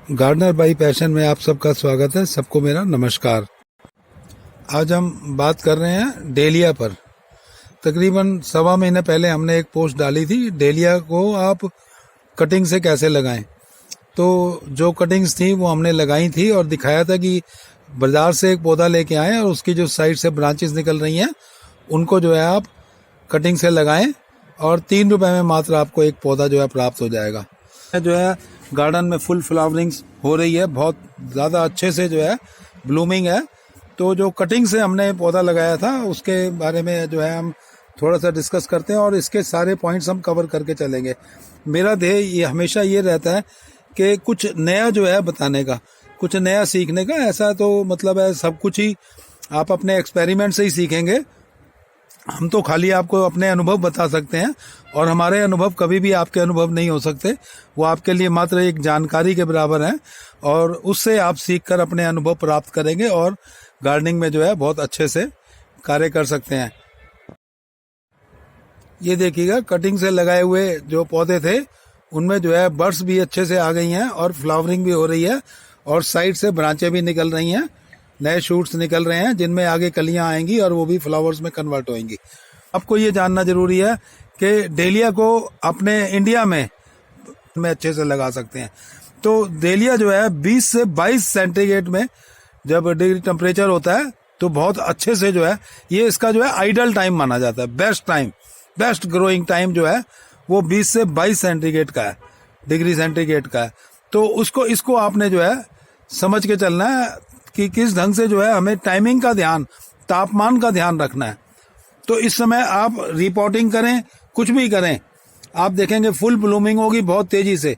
Gardener by passion में आप सबका स्वागत है। सबको मेरा नमस्कार। आज हम बात कर रहे हैं डेलिया पर। तकरीबन 1.25 महीने पहले हमने एक पोस्ट डाली थी, डेलिया को आप कटिंग से कैसे लगाएं। तो जो कटिंग्स थी वो हमने लगाई थी और दिखाया था कि बाजार से एक पौधा लेके आएं और उसकी जो साइड से ब्रांचेस निकल रही हैं उनको जो है आप कटिंग से लगाएं और 3 रुपए में मात्र आपको एक पौधा जो है प्राप्त हो जाएगा। जो है गार्डन में फुल फ्लावरिंग्स हो रही है, बहुत ज़्यादा अच्छे से जो है ब्लूमिंग है। तो जो कटिंग से हमने पौधा लगाया था उसके बारे में जो है हम थोड़ा सा डिस्कस करते हैं और इसके सारे पॉइंट्स हम कवर करके चलेंगे। मेरा ध्येय ये हमेशा ये रहता है कि कुछ नया जो है बताने का, कुछ नया सीखने का। ऐसा तो मतलब है सब कुछ ही आप अपने एक्सपेरिमेंट से ही सीखेंगे। हम तो खाली आपको अपने अनुभव बता सकते हैं और हमारे अनुभव कभी भी आपके अनुभव नहीं हो सकते। वो आपके लिए मात्र एक जानकारी के बराबर है और उससे आप सीखकर अपने अनुभव प्राप्त करेंगे और गार्डनिंग में जो है बहुत अच्छे से कार्य कर सकते हैं। ये देखिएगा, कटिंग से लगाए हुए जो पौधे थे उनमें जो है बर्ड्स भी अच्छे से आ गई हैं और फ्लावरिंग भी हो रही है और साइड से ब्रांचें भी निकल रही हैं, नए शूट्स निकल रहे हैं जिनमें आगे कलियां आएंगी और वो भी फ्लावर्स में कन्वर्ट होंगी। आपको ये जानना जरूरी है कि डेलिया को अपने इंडिया में अच्छे से लगा सकते हैं। तो डेलिया जो है 20 से 22 सेंटीग्रेड में जब डिग्री टेम्परेचर होता है तो बहुत अच्छे से जो है ये इसका जो है आइडल टाइम माना जाता है। Best time, best growing time जो है वो 20 से 22 सेंटीग्रेड का है, डिग्री सेंटीग्रेड का है। तो इसको आपने जो है समझ के चलना है कि किस ढंग से जो है हमें टाइमिंग का ध्यान, तापमान का ध्यान रखना है। तो इस समय आप रिपोर्टिंग करें, कुछ भी करें, आप देखेंगे फुल ब्लूमिंग होगी बहुत तेजी से।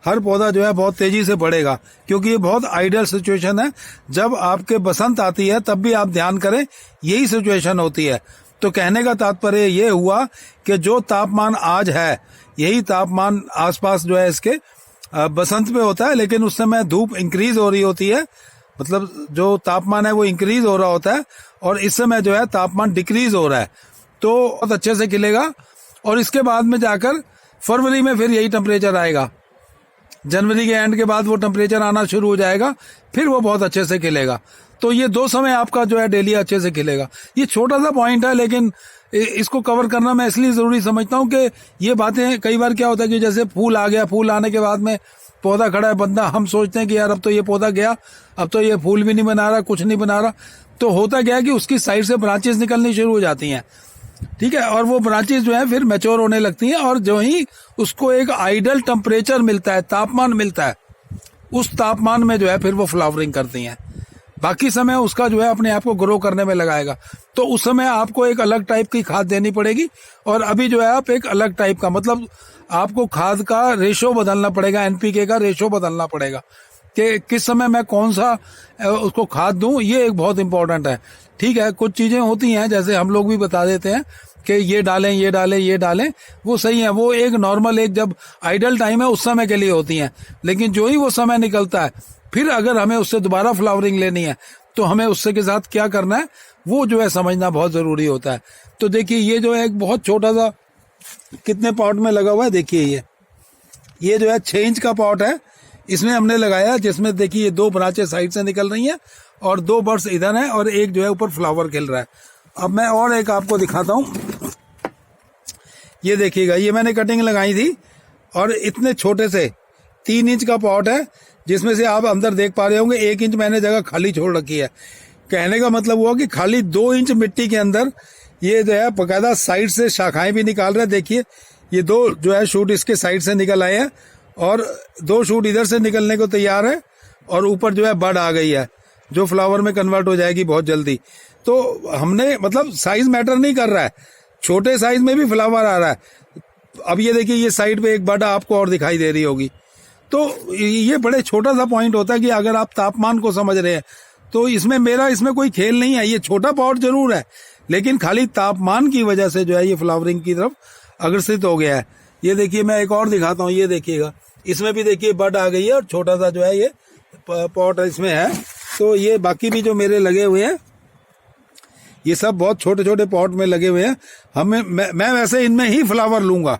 हर पौधा जो है बहुत तेजी से बढ़ेगा क्योंकि ये बहुत आइडियल सिचुएशन है। जब आपके बसंत आती है तब भी आप ध्यान करें, यही सिचुएशन होती है। तो कहने का तात्पर्य ये हुआ कि जो तापमान आज है यही तापमान आसपास जो है इसके बसंत में होता है, लेकिन उस समय धूप इंक्रीज हो रही होती है, मतलब जो तापमान है वो इंक्रीज हो रहा होता है और इस समय जो है तापमान डिक्रीज हो रहा है। तो बहुत अच्छे से खिलेगा और इसके बाद में जाकर फरवरी में फिर यही टेम्परेचर आएगा। जनवरी के एंड के बाद वो टेम्परेचर आना शुरू हो जाएगा, फिर वो बहुत अच्छे से खिलेगा। तो ये 2 समय आपका जो है डेलिया अच्छे से खिलेगा। ये छोटा सा पॉइंट है लेकिन इसको कवर करना मैं इसलिए जरूरी समझता हूँ कि ये बातें कई बार क्या होता है कि जैसे फूल आ गया, फूल आने के बाद में पौधा खड़ा है, बंदा हम सोचते हैं कि यार अब तो ये पौधा गया, अब तो ये फूल भी नहीं बना रहा, कुछ नहीं बना रहा। तो होता क्या है कि उसकी साइड से ब्रांचेस निकलनी शुरू हो जाती हैं, ठीक है, और वो ब्रांचेस जो है फिर मैच्योर होने लगती हैं और जो ही उसको एक आइडल टेम्परेचर मिलता है, तापमान मिलता है, उस तापमान में जो है फिर वो फ्लावरिंग करती हैं। बाकी समय उसका जो है अपने आप को ग्रो करने में लगाएगा। तो उस समय आपको एक अलग टाइप की खाद देनी पड़ेगी और अभी जो है आप एक अलग टाइप का, मतलब आपको खाद का रेशो बदलना पड़ेगा, एनपीके का रेशो बदलना पड़ेगा कि किस समय मैं कौन सा उसको खाद दूं। ये एक बहुत इंपॉर्टेंट है, ठीक है। कुछ चीजें होती हैं जैसे हम लोग भी बता देते हैं कि ये डालें, ये डालें, ये डालें, वो सही है, वो एक नॉर्मल एक जब आइडल टाइम है उस समय के लिए होती हैं। लेकिन जो ही वो समय निकलता है फिर अगर हमें उससे दोबारा फ्लावरिंग लेनी है तो हमें उससे के साथ क्या करना है वो जो है समझना बहुत जरूरी होता है। तो देखिए ये जो है एक बहुत छोटा सा कितने पॉट में लगा हुआ है, देखिए ये जो है 6 इंच का पॉट है, इसमें हमने लगाया, जिसमें देखिए 2 ब्रांचें साइड से निकल रही हैं और 2 बर्ड्स इधर हैं और एक जो है ऊपर फ्लावर खिल रहा है। अब मैं और एक आपको दिखाता हूँ। ये देखिएगा, ये मैंने कटिंग लगाई थी और इतने छोटे से 3 इंच का पॉट है जिसमें से आप अंदर देख पा रहे होंगे 1 इंच मैंने जगह खाली छोड़ रखी है। कहने का मतलब हुआ कि खाली 2 इंच मिट्टी के अंदर ये जो है बकायदा साइड से शाखाएं भी निकाल रहे हैं। देखिए ये 2 जो है शूट इसके साइड से निकल आए हैं और 2 शूट इधर से निकलने को तैयार है और ऊपर जो है बड आ गई है जो फ्लावर में कन्वर्ट हो जाएगी बहुत जल्दी। तो हमने मतलब साइज मैटर नहीं कर रहा है, छोटे साइज में भी फ्लावर आ रहा है। अब ये देखिए ये साइड पे एक बड आपको और दिखाई दे रही होगी। तो ये बड़े छोटा सा पॉइंट होता है कि अगर आप तापमान को समझ रहे हैं तो इसमें कोई खेल नहीं है। ये छोटा पॉट जरूर है लेकिन खाली तापमान की वजह से जो है ये फ्लावरिंग की तरफ अग्रसित हो गया है। ये देखिए मैं एक और दिखाता हूँ, ये देखिएगा, इसमें भी देखिए बड आ गई है और छोटा सा जो है ये पॉट इसमें है। तो ये बाकी भी जो मेरे लगे हुए हैं ये सब बहुत छोटे छोटे पॉट में लगे हुए हैं। मैं वैसे इनमें ही फ्लावर लूंगा,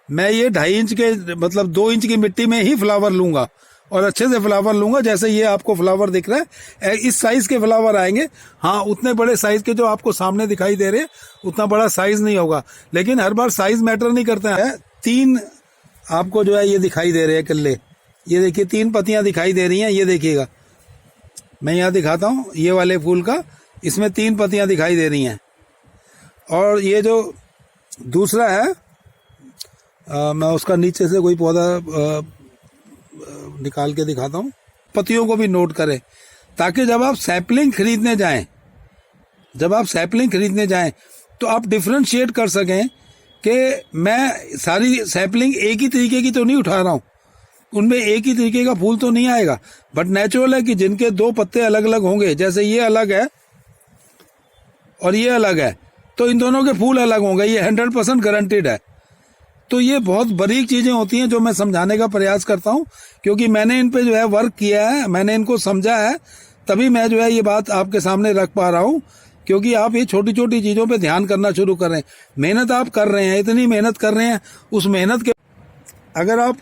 मैं ये 2.5 इंच के मतलब 2 इंच की मिट्टी में ही फ्लावर लूंगा और अच्छे से फ्लावर लूंगा। जैसे ये आपको फ्लावर दिख रहा है, इस साइज के फ्लावर आएंगे। हाँ, उतने बड़े साइज के जो आपको सामने दिखाई दे रहे हैं उतना बड़ा साइज नहीं होगा, लेकिन हर बार साइज मैटर नहीं करता है। 3 आपको जो है ये दिखाई दे रहे हैं किले। ये देखिए 3 पत्तियां दिखाई दे रही हैं। ये देखिएगा, मैं यहाँ दिखाता हूँ ये वाले फूल का, इसमें 3 पत्तियां दिखाई दे रही हैं। और ये जो दूसरा है, मैं उसका नीचे से कोई पौधा निकाल के दिखाता हूँ। पत्तियों को भी नोट करें, ताकि जब आप सैपलिंग खरीदने जाएं तो आप डिफरेंशिएट कर सकें कि मैं सारी सैपलिंग एक ही तरीके की तो नहीं उठा रहा हूँ, उनमें एक ही तरीके का फूल तो नहीं आएगा। बट नेचुरल है कि जिनके 2 पत्ते अलग अलग होंगे, जैसे ये अलग है और ये अलग है, तो इन दोनों के फूल अलग होंगे, ये 100% गारंटीड है। तो ये बहुत बारीक चीजें होती हैं जो मैं समझाने का प्रयास करता हूँ, क्योंकि मैंने इन पे जो है वर्क किया है, मैंने इनको समझा है, तभी मैं जो है ये बात आपके सामने रख पा रहा हूँ। क्योंकि आप ये छोटी छोटी चीजों पे ध्यान करना शुरू कर रहे हैं, मेहनत आप कर रहे हैं, इतनी मेहनत कर रहे हैं, उस मेहनत के अगर आप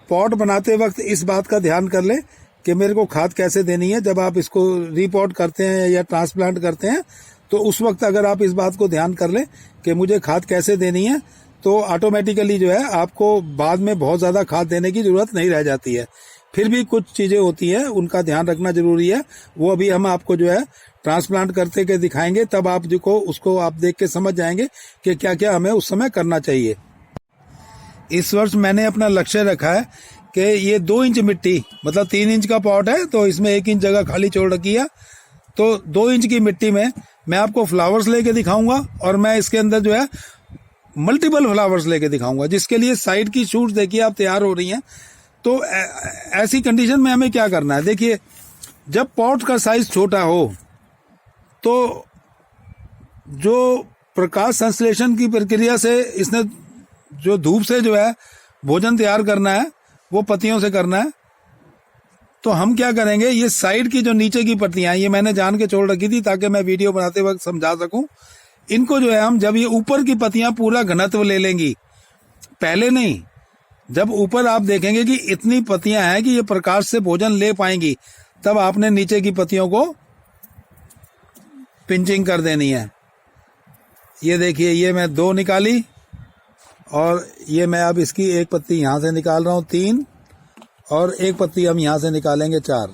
पॉट बनाते वक्त इस बात का ध्यान कर ले कि मेरे को खाद कैसे देनी है, जब आप इसको रीपॉट करते हैं या ट्रांसप्लांट करते हैं, तो उस वक्त अगर आप इस बात को ध्यान कर ले कि मुझे खाद कैसे देनी है, तो ऑटोमेटिकली जो है आपको बाद में बहुत ज़्यादा खाद देने की ज़रूरत नहीं रह जाती है। फिर भी कुछ चीज़ें होती हैं, उनका ध्यान रखना जरूरी है। वो अभी हम आपको जो है ट्रांसप्लांट करते के दिखाएंगे, तब आप जो उसको आप देख के समझ जाएंगे कि क्या क्या हमें उस समय करना चाहिए। इस वर्ष मैंने अपना लक्ष्य रखा है कि ये 2 इंच मिट्टी, मतलब 3 इंच का पॉट है तो इसमें 1 इंच जगह खाली छोड़ रखी है, तो 2 इंच की मिट्टी में मैं आपको फ्लावर्स लेके दिखाऊंगा, और मैं इसके अंदर जो है मल्टीपल फ्लावर्स लेके दिखाऊंगा, जिसके लिए साइड की शूट्स देखिए आप तैयार हो रही हैं। तो ऐसी कंडीशन में हमें क्या करना है, देखिए जब पॉट का साइज छोटा हो तो जो प्रकाश संश्लेषण की प्रक्रिया से इसने जो धूप से जो है भोजन तैयार करना है वो पत्तियों से करना है। तो हम क्या करेंगे, ये साइड की जो नीचे की पत्तियां, ये मैंने जान के छोड़ रखी थी ताकि मैं वीडियो बनाते वक्त समझा सकूं। इनको जो है हम, जब ये ऊपर की पत्तियां पूरा घनत्व ले लेंगी, पहले नहीं, जब ऊपर आप देखेंगे कि इतनी पत्तियां हैं कि ये प्रकाश से भोजन ले पाएंगी, तब आपने नीचे की पत्तियों को पिंचिंग कर देनी है। ये देखिए, ये मैं 2 निकाली, और ये मैं अब इसकी एक पत्ती यहां से निकाल रहा हूं 3, और एक पत्ती हम यहां से निकालेंगे 4।